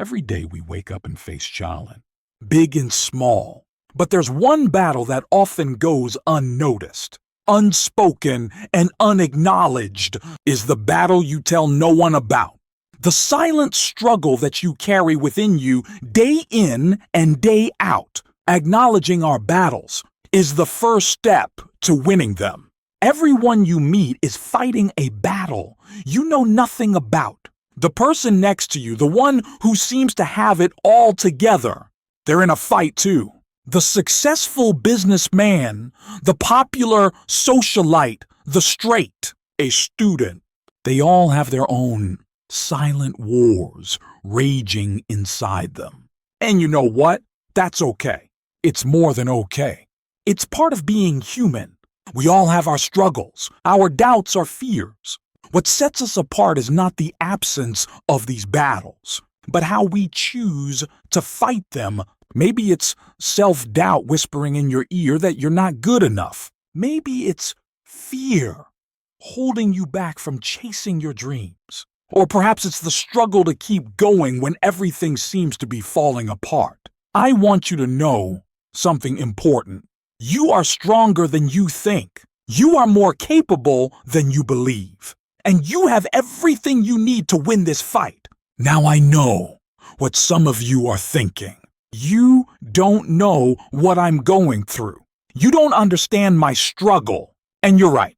Every day we wake up and face challenge, big and small. But there's one battle that often goes unnoticed, unspoken, and unacknowledged is the battle you tell no one about. The silent struggle that you carry within you day in and day out. Acknowledging our battles is the first step to winning them. Everyone you meet is fighting a battle you know nothing about. The person next to you, the one who seems to have it all together, they're in a fight too. The successful businessman, the popular socialite, the straight, a student, they all have their own silent wars raging inside them. And you know what? That's okay. It's more than okay. It's part of being human. We all have our struggles, our doubts, our fears. What sets us apart is not the absence of these battles, but how we choose to fight them. Maybe it's self-doubt whispering in your ear that you're not good enough. Maybe it's fear holding you back from chasing your dreams. Or perhaps it's the struggle to keep going when everything seems to be falling apart. I want you to know something important. You are stronger than you think. You are more capable than you believe. And you have everything you need to win this fight. Now I know what some of you are thinking. You don't know what I'm going through. You don't understand my struggle. And you're right.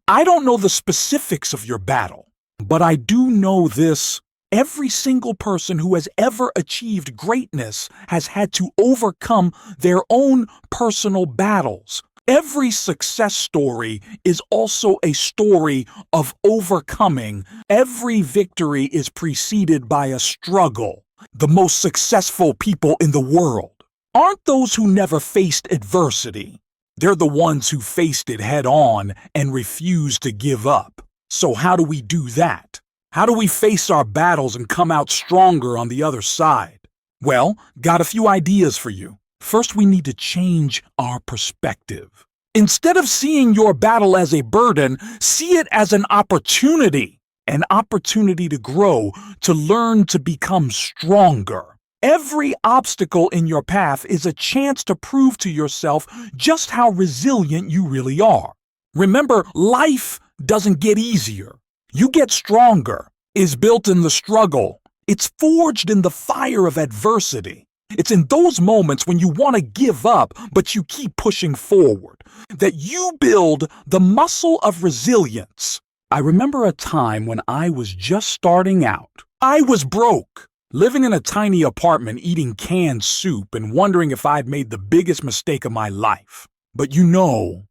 I don't know the specifics of your battle, but I do know this. Every single person who has ever achieved greatness has had to overcome their own personal battles. Every success story is also a story of overcoming. Every victory is preceded by a struggle. The most successful people in the world aren't those who never faced adversity. They're the ones who faced it head on and refused to give up. So how do we do that? How do we face our battles and come out stronger on the other side? Well, got a few ideas for you. First, we need to change our perspective. Instead of seeing your battle as a burden, see it as an opportunity to grow, to learn, to become stronger. Every obstacle in your path is a chance to prove to yourself just how resilient you really are. Remember, life doesn't get easier. You get stronger. It's built in the struggle. It's forged in the fire of adversity. It's in those moments when you want to give up, but you keep pushing forward, that you build the muscle of resilience. I remember a time when I was just starting out. I was broke, living in a tiny apartment, eating canned soup and wondering if I'd made the biggest mistake of my life. But you know,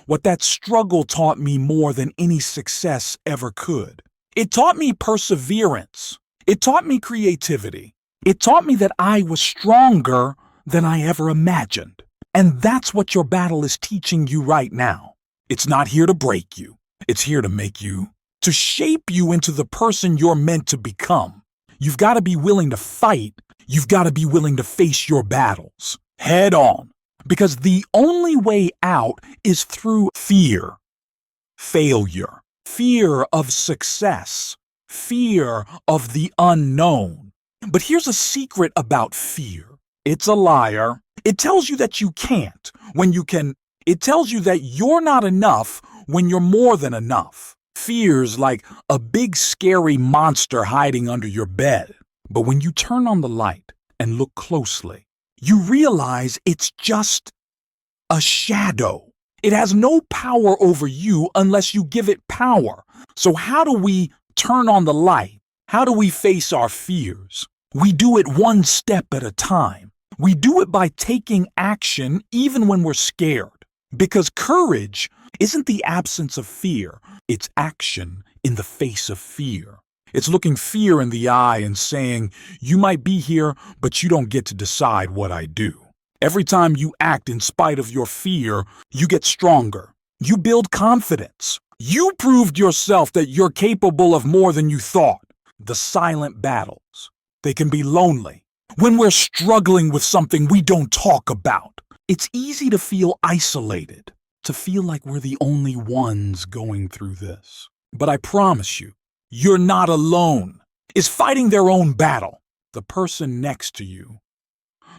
what that struggle taught me more than any success ever could. It taught me perseverance. It taught me creativity. It taught me that I was stronger than I ever imagined. And that's what your battle is teaching you right now. It's not here to break you. It's here to make you, to shape you into the person you're meant to become. You've got to be willing to fight. You've got to be willing to face your battles head on. Because the only way out is through fear, failure, fear of success, fear of the unknown. But here's a secret about fear. It's a liar. It tells you that you can't when you can. It tells you that you're not enough when you're more than enough. Fear's like a big scary monster hiding under your bed. But when you turn on the light and look closely, you realize it's just a shadow. It has no power over you unless you give it power. So how do we turn on the light? How do we face our fears? We do it one step at a time. We do it by taking action even when we're scared. Because courage isn't the absence of fear. It's action in the face of fear. It's looking fear in the eye and saying, you might be here, but you don't get to decide what I do. Every time you act in spite of your fear, you get stronger. You build confidence. You proved yourself that you're capable of more than you thought. The silent battles, they can be lonely. When we're struggling with something we don't talk about, it's easy to feel isolated, to feel like we're the only ones going through this. But I promise you, you're not alone. is fighting their own battle. The person next to you,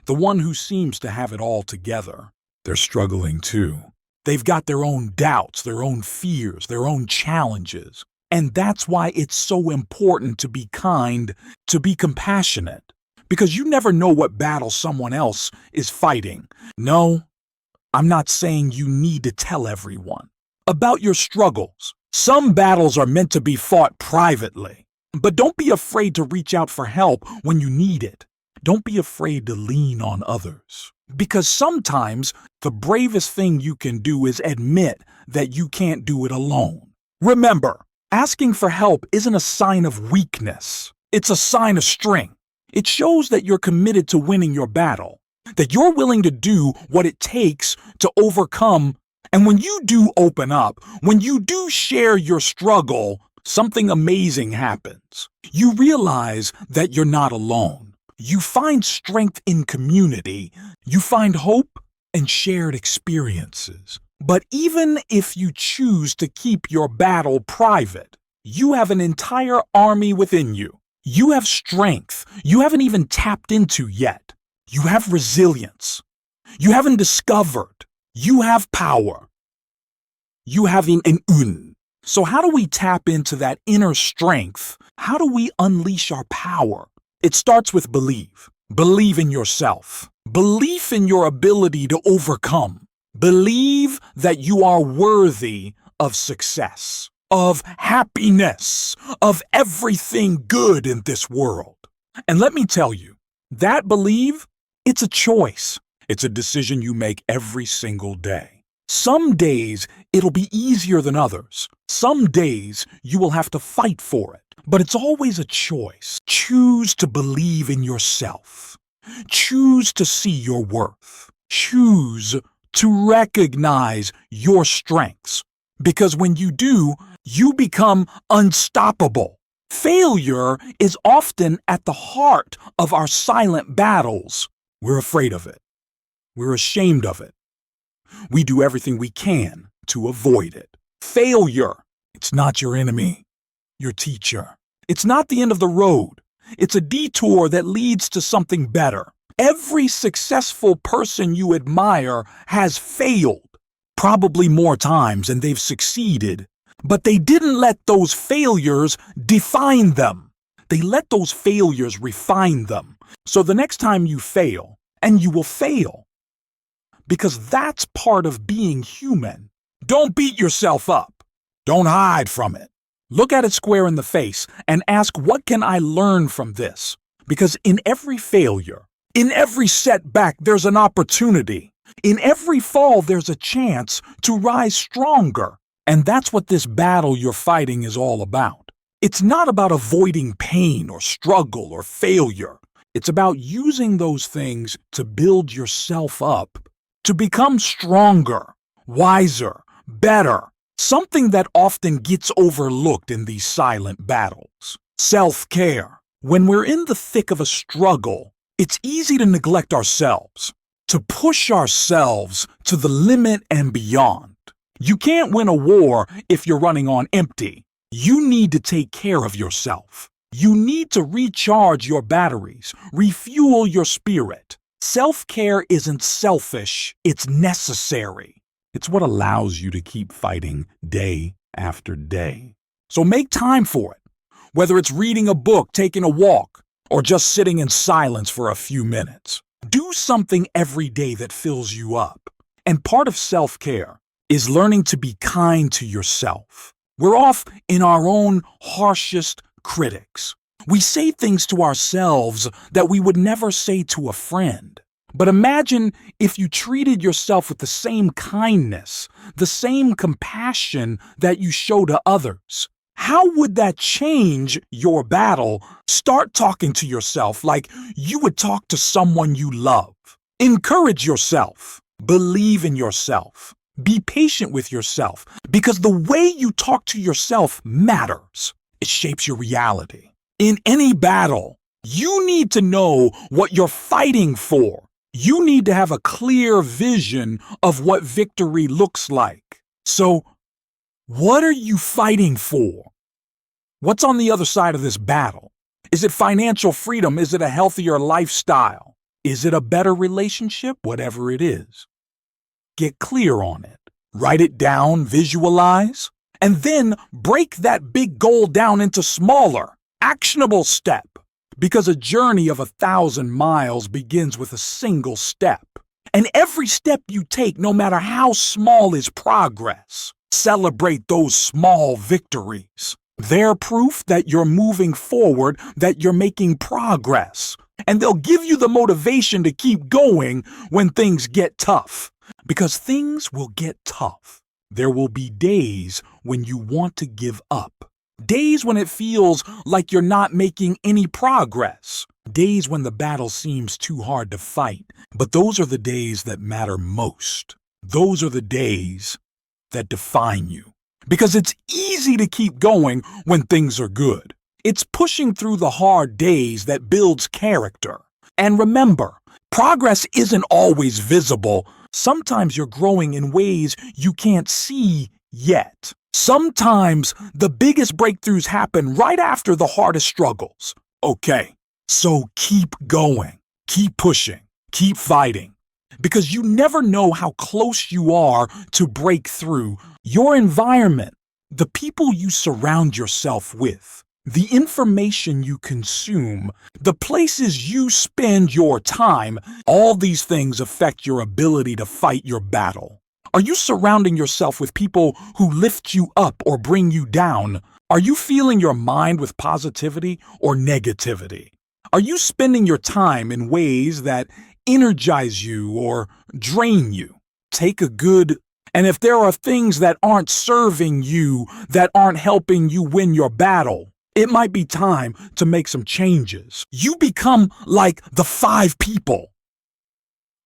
the one who seems to have it all together, they're struggling too. They've got their own doubts, their own fears, their own challenges. And that's why it's so important to be kind, to be compassionate. Because you never know what battle someone else is fighting. No, I'm not saying you need to tell everyone about your struggles. Some battles are meant to be fought privately. But don't be afraid to reach out for help when you need it. Don't be afraid to lean on others. Because sometimes the bravest thing you can do is admit that you can't do it alone. Remember, asking for help isn't a sign of weakness. It's a sign of strength. It shows that you're committed to winning your battle, that you're willing to do what it takes to overcome. And when you do open up, when you do share your struggle, something amazing happens. You realize that you're not alone. You find strength in community. You find hope and shared experiences. But even if you choose to keep your battle private, you have an entire army within you. You have strength you haven't even tapped into yet. You have resilience you haven't discovered. You have power. You have an un. So how do we tap into that inner strength? How do we unleash our power? It starts with believe. Believe in yourself. Belief in your ability to overcome. Believe that you are worthy of success, of happiness, of everything good in this world. And let me tell you, that believe, it's a choice. It's a decision you make every single day. Some days it'll be easier than others. Some days you will have to fight for it. But it's always a choice. Choose to believe in yourself. Choose to see your worth. Choose to recognize your strengths. Because when you do, you become unstoppable. Failure is often at the heart of our silent battles. We're afraid of it. We're ashamed of it. We do everything we can to avoid it. Failure, it's not your enemy, your teacher. It's not the end of the road. It's a detour that leads to something better. Every successful person you admire has failed, probably more times than they've succeeded. But they didn't let those failures define them. They let those failures refine them. So the next time you fail, and you will fail, because that's part of being human, don't beat yourself up. Don't hide from it. Look at it square in the face and ask, what can I learn from this? Because in every failure, in every setback, there's an opportunity. In every fall, there's a chance to rise stronger. And that's what this battle you're fighting is all about. It's not about avoiding pain or struggle or failure. It's about using those things to build yourself up, to become stronger, wiser, better. Something that often gets overlooked in these silent battles. Self-care. When we're in the thick of a struggle, it's easy to neglect ourselves, to push ourselves to the limit and beyond. You can't win a war if you're running on empty. You need to take care of yourself. You need to recharge your batteries, refuel your spirit. Self-care isn't selfish, it's necessary. It's what allows you to keep fighting day after day. So make time for it. Whether it's reading a book, taking a walk, or just sitting in silence for a few minutes. Do something every day that fills you up. And part of self-care is learning to be kind to yourself. We're off in our own harshest critics. We say things to ourselves that we would never say to a friend. But imagine if you treated yourself with the same kindness, the same compassion that you show to others. How would that change your battle? Start talking to yourself like you would talk to someone you love. Encourage yourself. Believe in yourself. Be patient with yourself, because the way you talk to yourself matters. It shapes your reality. In any battle, you need to know what you're fighting for. You need to have a clear vision of what victory looks like. So, what are you fighting for? What's on the other side of this battle? Is it financial freedom? Is it a healthier lifestyle? Is it a better relationship? Whatever it is. Get clear on it. Write it down, visualize, and then break that big goal down into smaller, actionable steps. Because a journey of 1,000 miles begins with a single step. And every step you take, no matter how small, is progress. Celebrate those small victories. They're proof that you're moving forward, that you're making progress. And they'll give you the motivation to keep going when things get tough. Because things will get tough. There will be days when you want to give up. Days when it feels like you're not making any progress. Days when the battle seems too hard to fight. But those are the days that matter most. Those are the days that define you. Because it's easy to keep going when things are good. It's pushing through the hard days that builds character. And remember, progress isn't always visible. Sometimes you're growing in ways you can't see yet. Sometimes the biggest breakthroughs happen right after the hardest struggles. Okay, so keep going, keep pushing, keep fighting. Because you never know how close you are to break through. Your environment, the people you surround yourself with, the information you consume, the places you spend your time, all these things affect your ability to fight your battle. Are you surrounding yourself with people who lift you up or bring you down? Are you filling your mind with positivity or negativity? Are you spending your time in ways that energize you or drain you? Take a good, and if there are things that aren't serving you, that aren't helping you win your battle, it might be time to make some changes. You become like the 5 people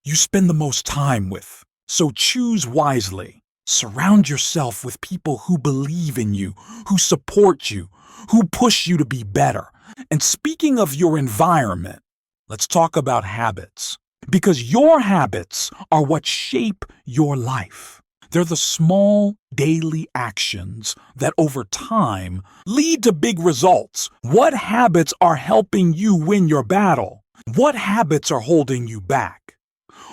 you spend the most time with. So choose wisely. Surround yourself with people who believe in you, who support you, who push you to be better. And speaking of your environment, let's talk about habits. Because your habits are what shape your life. They're the small daily actions that over time lead to big results. What habits are helping you win your battle? What habits are holding you back?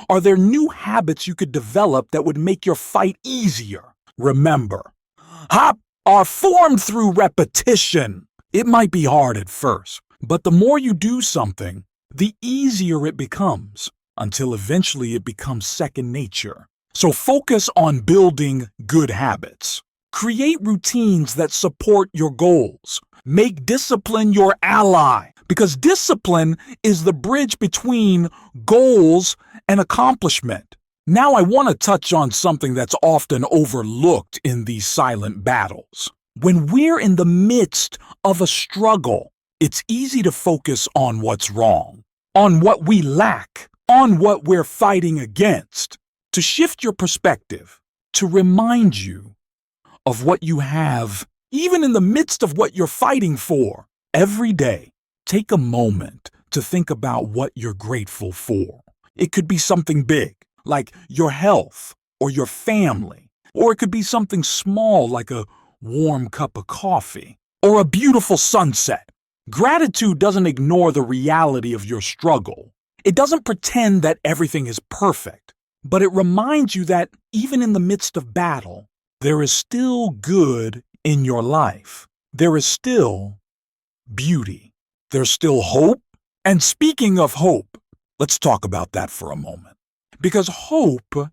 Are there new habits you could develop that would make your fight easier? Remember, habits are formed through repetition. It might be hard at first, but the more you do something, the easier it becomes, until eventually it becomes second nature. So focus on building good habits. Create routines that support your goals. Make discipline your ally, because discipline is the bridge between goals and accomplishment. Now I want to touch on something that's often overlooked in these silent battles. When we're in the midst of a struggle, it's easy to focus on what's wrong, on what we lack, on what we're fighting against. To shift your perspective, to remind you of what you have, even in the midst of what you're fighting for. Every day, take a moment to think about what you're grateful for. It could be something big, like your health or your family, or it could be something small like a warm cup of coffee or a beautiful sunset. Gratitude doesn't ignore the reality of your struggle. It doesn't pretend that everything is perfect, but it reminds you that even in the midst of battle, there is still good in your life. There is still beauty. There's still hope. And speaking of hope, let's talk about that for a moment. Because hope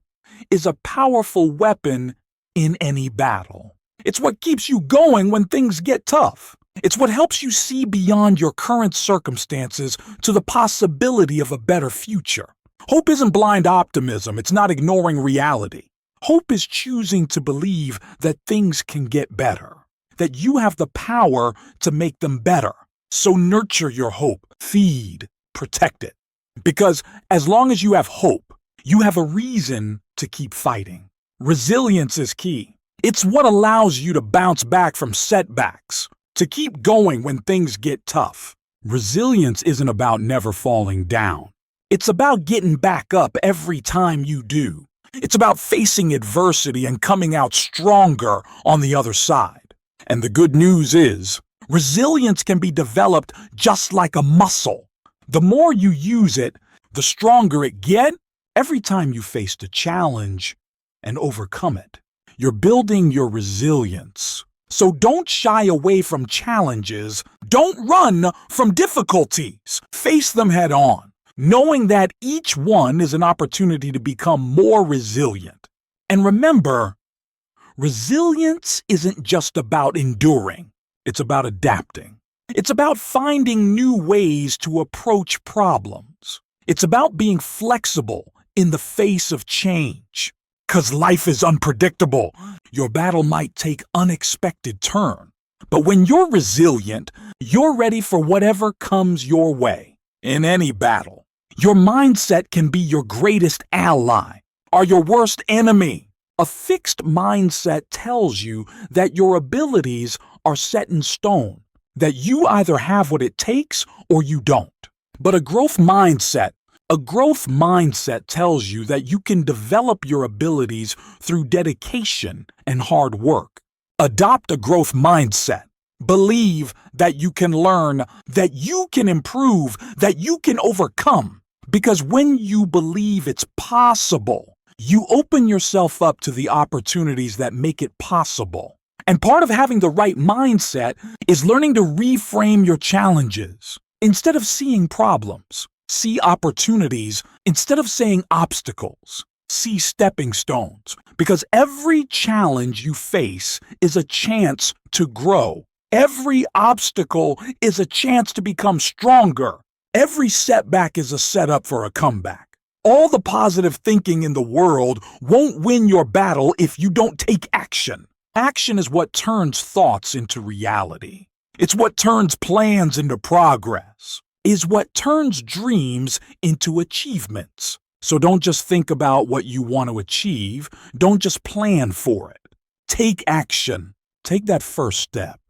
is a powerful weapon in any battle. It's what keeps you going when things get tough. It's what helps you see beyond your current circumstances to the possibility of a better future. Hope isn't blind optimism. It's not ignoring reality. Hope is choosing to believe that things can get better, that you have the power to make them better. So nurture your hope, feed, protect it. Because as long as you have hope, you have a reason to keep fighting. Resilience is key. It's what allows you to bounce back from setbacks, to keep going when things get tough. Resilience isn't about never falling down. It's about getting back up every time you do. It's about facing adversity and coming out stronger on the other side. And the good news is, Resilience can be developed just like a muscle. The more you use it, the stronger it gets. Every time you face a challenge and overcome it, you're building your resilience. So don't shy away from challenges. Don't run from difficulties. Face them head on, knowing that each one is an opportunity to become more resilient. And remember, resilience isn't just about enduring. It's about adapting. It's about finding new ways to approach problems. It's about being flexible in the face of change. 'Cause life is unpredictable. Your battle might take unexpected turn. But when you're resilient, you're ready for whatever comes your way. In any battle, your mindset can be your greatest ally or your worst enemy. A fixed mindset tells you that your abilities are set in stone, that you either have what it takes or you don't. But a growth mindset tells you that you can develop your abilities through dedication and hard work. Adopt a growth mindset. Believe that you can learn, that you can improve, that you can overcome. Because when you believe it's possible, you open yourself up to the opportunities that make it possible. And part of having the right mindset is learning to reframe your challenges. Instead of seeing problems, see opportunities. Instead of saying obstacles, see stepping stones. Because every challenge you face is a chance to grow. Every obstacle is a chance to become stronger. Every setback is a setup for a comeback. All the positive thinking in the world won't win your battle if you don't take action. Action is what turns thoughts into reality. It's what turns plans into progress. Is what turns dreams into achievements. So don't just think about what you want to achieve. Don't just plan for it. Take action. Take that first step,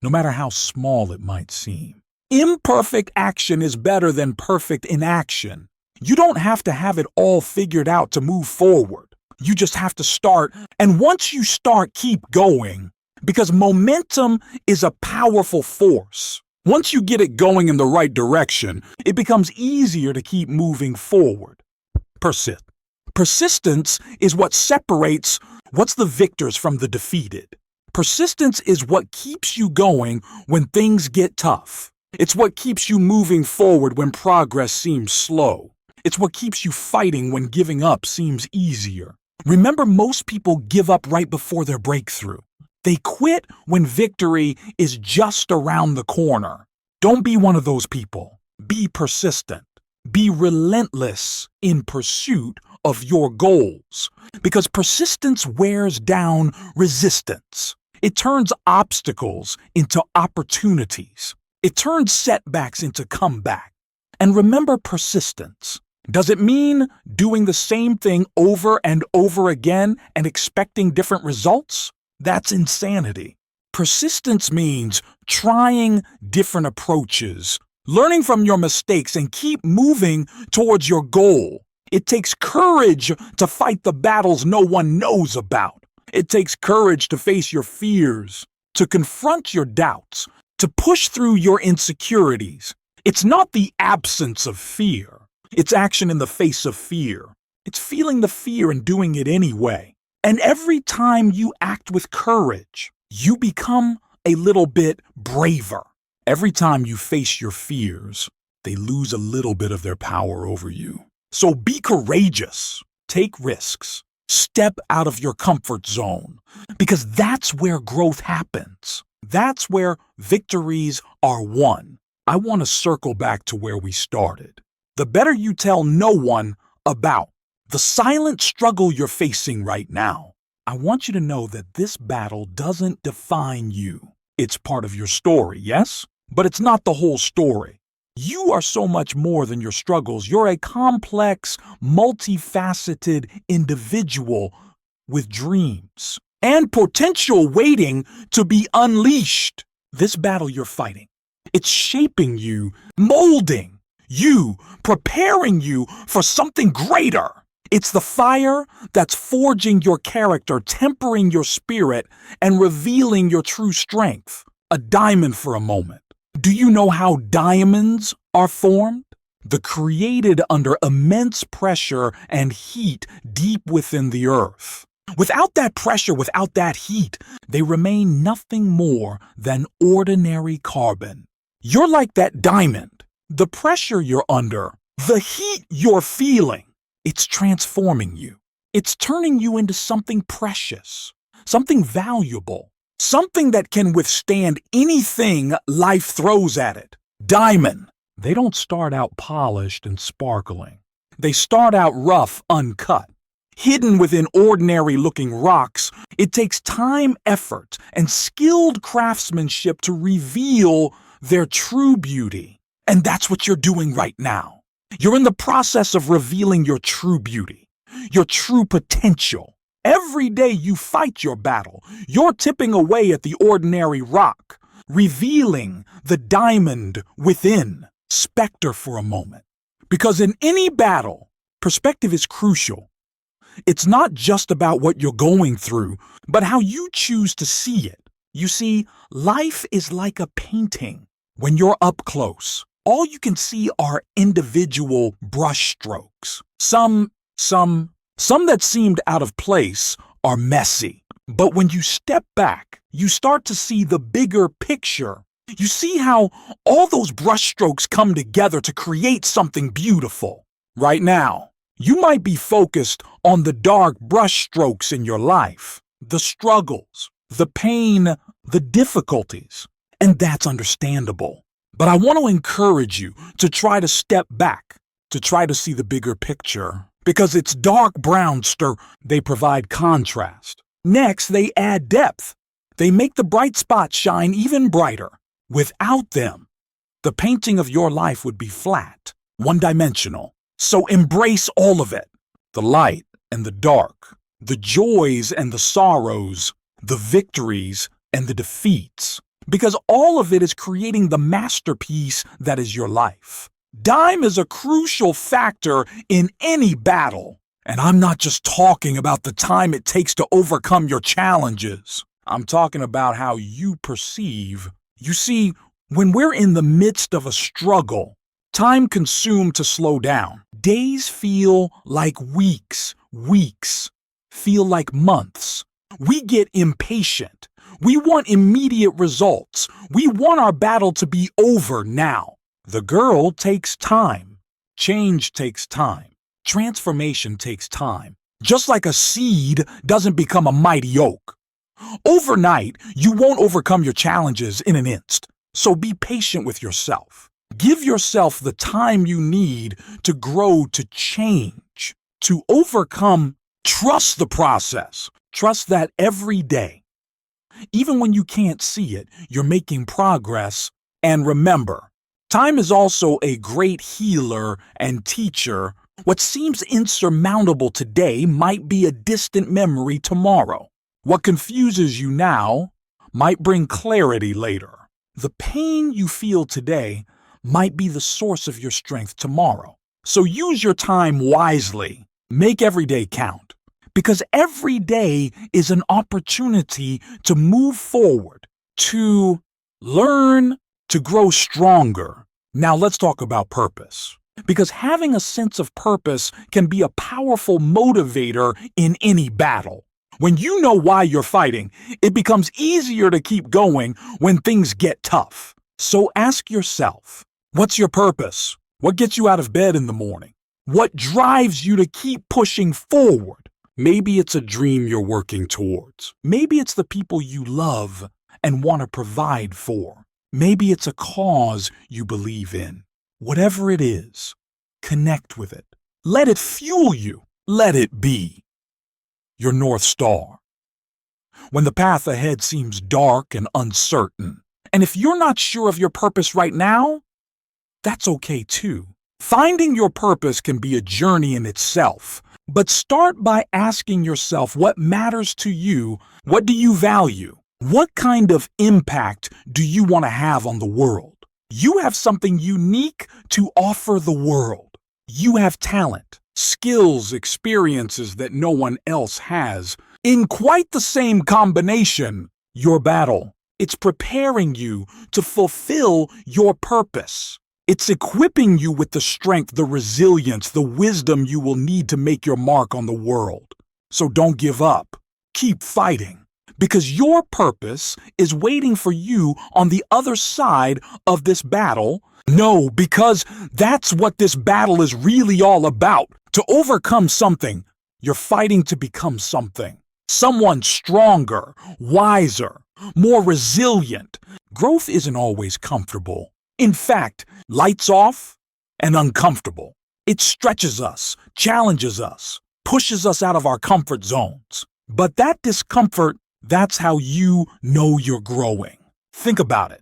no matter how small it might seem. Imperfect action is better than perfect inaction. You don't have to have it all figured out to move forward. You just have to start. And once you start, keep going. Because momentum is a powerful force. Once you get it going in the right direction, it becomes easier to keep moving forward. Persist. Persistence is what separates what's the victors from the defeated. Persistence is what keeps you going when things get tough. It's what keeps you moving forward when progress seems slow. It's what keeps you fighting when giving up seems easier. Remember, most people give up right before their breakthrough. They quit when victory is just around the corner. Don't be one of those people. Be persistent. Be relentless in pursuit of your goals. Because persistence wears down resistance. It turns obstacles into opportunities. It turns setbacks into comeback. And remember persistence. Does it mean doing the same thing over and over again and expecting different results? That's insanity. Persistence means trying different approaches, learning from your mistakes, and keep moving towards your goal. It takes courage to fight the battles no one knows about. It takes courage to face your fears, to confront your doubts, to push through your insecurities. It's not the absence of fear. It's action in the face of fear. It's feeling the fear and doing it anyway. And every time you act with courage, you become a little bit braver. Every time you face your fears, they lose a little bit of their power over you. So be courageous. Take risks. Step out of your comfort zone. Because that's where growth happens. That's where victories are won. I want to circle back to where we started. The better you tell no one about the silent struggle you're facing right now, I want you to know that this battle doesn't define you. It's part of your story, yes? But it's not the whole story. You are so much more than your struggles. You're a complex, multifaceted individual with dreams and potential waiting to be unleashed. This battle you're fighting, it's shaping you, molding you, preparing you for something greater. It's the fire that's forging your character, tempering your spirit, and revealing your true strength. a diamond for a moment. Do you know how diamonds are formed? They're created under immense pressure and heat deep within the earth. Without that pressure, without that heat, they remain nothing more than ordinary carbon. You're like that diamond. The pressure you're under, the heat you're feeling, it's transforming you. It's turning you into something precious, something valuable, something that can withstand anything life throws at it. Diamond. They don't start out polished and sparkling. They start out rough, uncut. Hidden within ordinary-looking rocks, it takes time, effort, and skilled craftsmanship to reveal their true beauty. And that's what you're doing right now. You're in the process of revealing your true beauty, your true potential. Every day you fight your battle, you're tipping away at the ordinary rock, revealing the diamond within. Specter for a moment. Because in any battle, perspective is crucial. It's not just about what you're going through, but how you choose to see it. You see, life is like a painting. When you're up close, all you can see are individual brush strokes. Some that seemed out of place are messy. But when you step back, you start to see the bigger picture. You see how all those brush strokes come together to create something beautiful. Right now, you might be focused on the dark brush strokes in your life, the struggles, the pain, the difficulties, and that's understandable. But I want to encourage you to try to step back, to try to see the bigger picture, because it's dark browns, they provide contrast. Next, they add depth. They make the bright spots shine even brighter. Without them, the painting of your life would be flat, one-dimensional. So embrace all of it, the light and the dark, the joys and the sorrows, the victories and the defeats, because all of it is creating the masterpiece that is your life. Time is a crucial factor in any battle. And I'm not just talking about the time it takes to overcome your challenges. I'm talking about how you perceive. You see, when we're in the midst of a struggle, time consumed to slow down. Days feel like weeks, weeks feel like months. We get impatient. We want immediate results. We want our battle to be over now. The girl takes time. Change takes time. Transformation takes time. Just like a seed doesn't become a mighty oak. Overnight, you won't overcome your challenges in an instant. So be patient with yourself. Give yourself the time you need to grow, to change, to overcome. Trust the process. Trust that every day, even when you can't see it, you're making progress. And remember, time is also a great healer and teacher. What seems insurmountable today might be a distant memory tomorrow. What confuses you now might bring clarity later. The pain you feel today might be the source of your strength tomorrow. So use your time wisely. Make every day count. Because every day is an opportunity to move forward, to learn, to grow stronger. Now let's talk about purpose. Because having a sense of purpose can be a powerful motivator in any battle. When you know why you're fighting, it becomes easier to keep going when things get tough. So ask yourself, what's your purpose? What gets you out of bed in the morning? What drives you to keep pushing forward? Maybe it's a dream you're working towards. Maybe it's the people you love and want to provide for. Maybe it's a cause you believe in. Whatever it is, connect with it. Let it fuel you. Let it be your North Star. When the path ahead seems dark and uncertain, and if you're not sure of your purpose right now, that's okay too. Finding your purpose can be a journey in itself, but start by asking yourself what matters to you. What do you value? What kind of impact do you want to have on the world? You have something unique to offer the world. You have talent, skills, experiences that no one else has. In quite the same combination, your battle It's preparing you to fulfill your purpose. It's equipping you with the strength, the resilience, the wisdom you will need to make your mark on the world. So don't give up. Keep fighting. Because your purpose is waiting for you on the other side of this battle. No, because that's what this battle is really all about. To overcome something, you're fighting to become something. Someone stronger, wiser, more resilient. Growth isn't always comfortable. In fact, lights off and uncomfortable. It stretches us, challenges us, pushes us out of our comfort zones. But that discomfort, that's how you know you're growing. Think about it.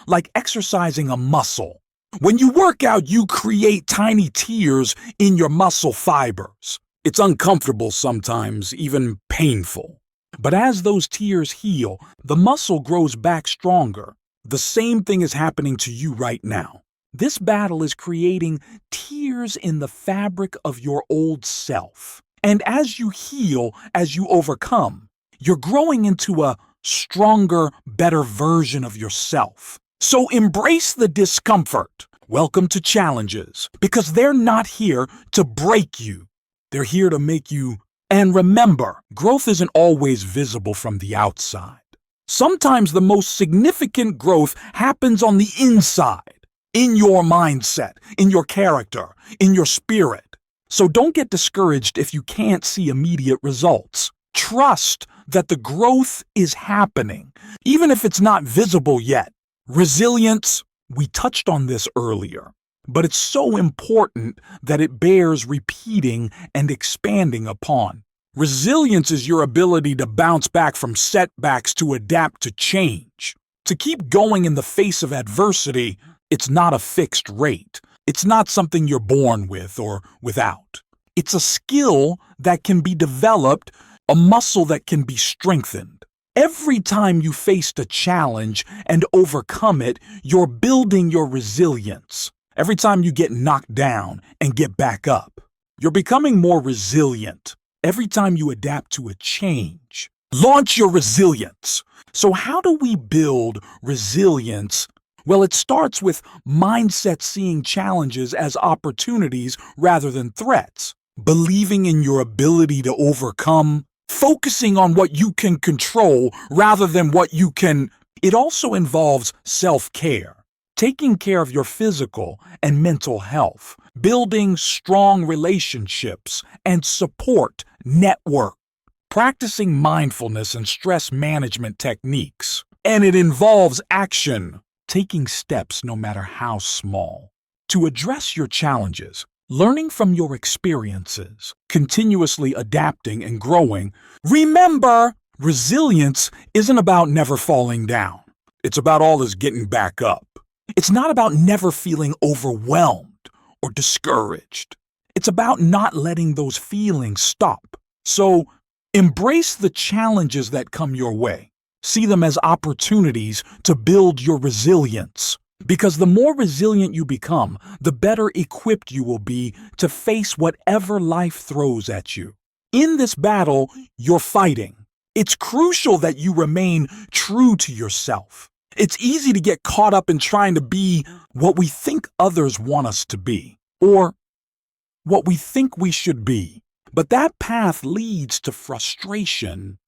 Like exercising a muscle. When you work out, you create tiny tears in your muscle fibers. It's uncomfortable sometimes, even painful. But as those tears heal, the muscle grows back stronger. The same thing is happening to you right now. This battle is creating tears in the fabric of your old self. And as you heal, as you overcome, you're growing into a stronger, better version of yourself. So embrace the discomfort. Welcome to challenges, because they're not here to break you. They're here to make you. And remember, growth isn't always visible from the outside. Sometimes the most significant growth happens on the inside, in your mindset, in your character, in your spirit. So don't get discouraged if you can't see immediate results. Trust that the growth is happening, even if it's not visible yet. Resilience, we touched on this earlier, but it's so important that it bears repeating and expanding upon. Resilience is your ability to bounce back from setbacks, to adapt to change. To keep going in the face of adversity, it's not a fixed rate. It's not something you're born with or without. It's a skill that can be developed, a muscle that can be strengthened. Every time you faced a challenge and overcome it, you're building your resilience. Every time you get knocked down and get back up, you're becoming more resilient. Every time you adapt to a change, launch your resilience. So how do we build resilience? Well, it starts with mindset, seeing challenges as opportunities rather than threats, believing in your ability to overcome, focusing on what you can control rather than what you can. It also involves self-care, taking care of your physical and mental health, building strong relationships and support network, practicing mindfulness and stress management techniques. And it involves action, taking steps no matter how small, to address your challenges, learning from your experiences, continuously adapting and growing. Remember, resilience isn't about never falling down. It's about always getting back up. It's not about never feeling overwhelmed or discouraged. It's about not letting those feelings stop. So, embrace the challenges that come your way. See them as opportunities to build your resilience. Because the more resilient you become, the better equipped you will be to face whatever life throws at you. In this battle, you're fighting. It's crucial that you remain true to yourself. It's easy to get caught up in trying to be what we think others want us to be, or what we think we should be. But that path leads to frustration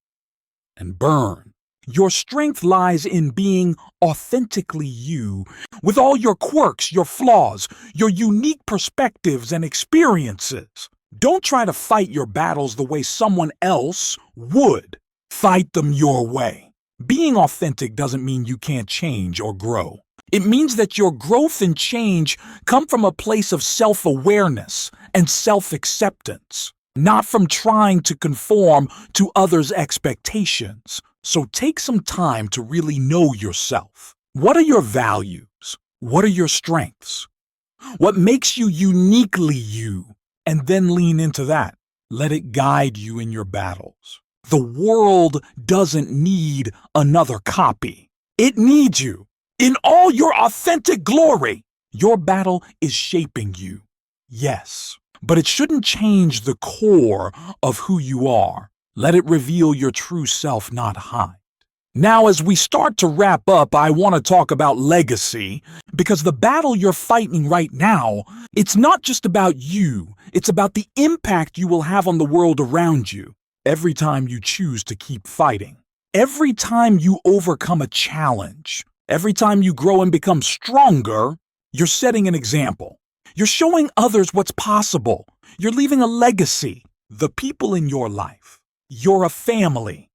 and burn. Your strength lies in being authentically you, with all your quirks, your flaws, your unique perspectives and experiences. Don't try to fight your battles the way someone else would. Fight them your way. Being authentic doesn't mean you can't change or grow. It means that your growth and change come from a place of self-awareness and self-acceptance, not from trying to conform to others' expectations. So take some time to really know yourself. What are your values? What are your strengths? What makes you uniquely you? And then lean into that. Let it guide you in your battles. The world doesn't need another copy. It needs you in all your authentic glory. Your battle is shaping you, yes, but it shouldn't change the core of who you are. Let it reveal your true self, not hide. Now, as we start to wrap up, I want to talk about legacy, because the battle you're fighting right now, it's not just about you, it's about the impact you will have on the world around you every time you choose to keep fighting. Every time you overcome a challenge, every time you grow and become stronger, you're setting an example. You're showing others what's possible. You're leaving a legacy. The people in your life, your family,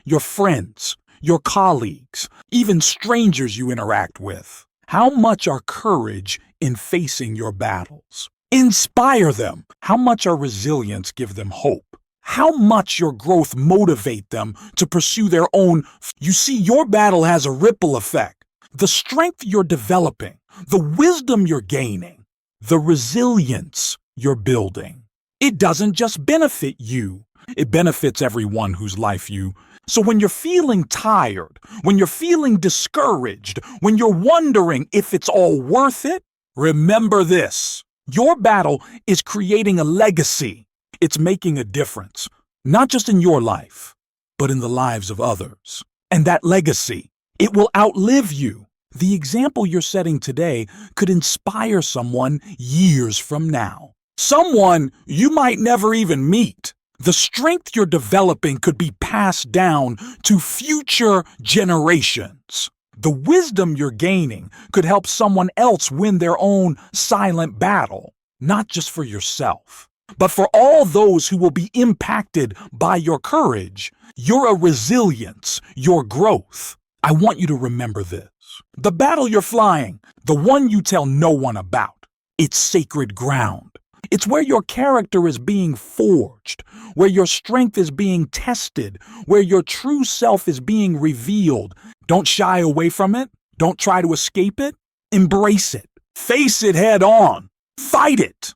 your friends, your colleagues, even strangers you interact with. How much are courage in facing your battles? Inspire them. How much our resilience give them hope? How much your growth motivate them to pursue their own? You see, your battle has a ripple effect. The strength you're developing, the wisdom you're gaining, the resilience you're building. It doesn't just benefit you. It benefits everyone whose life you. So when you're feeling tired, when you're feeling discouraged, when you're wondering if it's all worth it, remember this. Your battle is creating a legacy. It's making a difference, not just in your life, but in the lives of others. And that legacy, it will outlive you. The example you're setting today could inspire someone years from now. Someone you might never even meet. The strength you're developing could be passed down to future generations. The wisdom you're gaining could help someone else win their own silent battle, not just for yourself, but for all those who will be impacted by your courage, your resilience, your growth. I want you to remember this. The battle you're flying, the one you tell no one about, it's sacred ground. It's where your character is being forged, where your strength is being tested, where your true self is being revealed. Don't shy away from it. Don't try to escape it. Embrace it. Face it head on. Fight it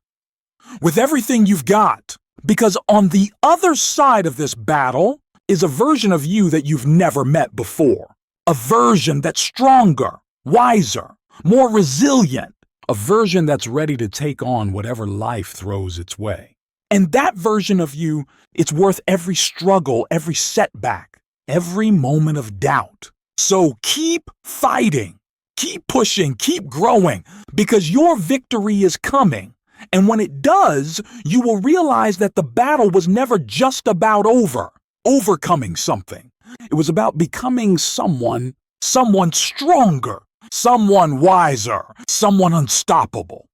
with everything you've got. Because on the other side of this battle is a version of you that you've never met before. A version that's stronger, wiser, more resilient. A version that's ready to take on whatever life throws its way. And that version of you, it's worth every struggle, every setback, every moment of doubt. So keep fighting, keep pushing, keep growing, because your victory is coming. And when it does, you will realize that the battle was never just about overcoming something. It was about becoming someone stronger, someone wiser, someone unstoppable.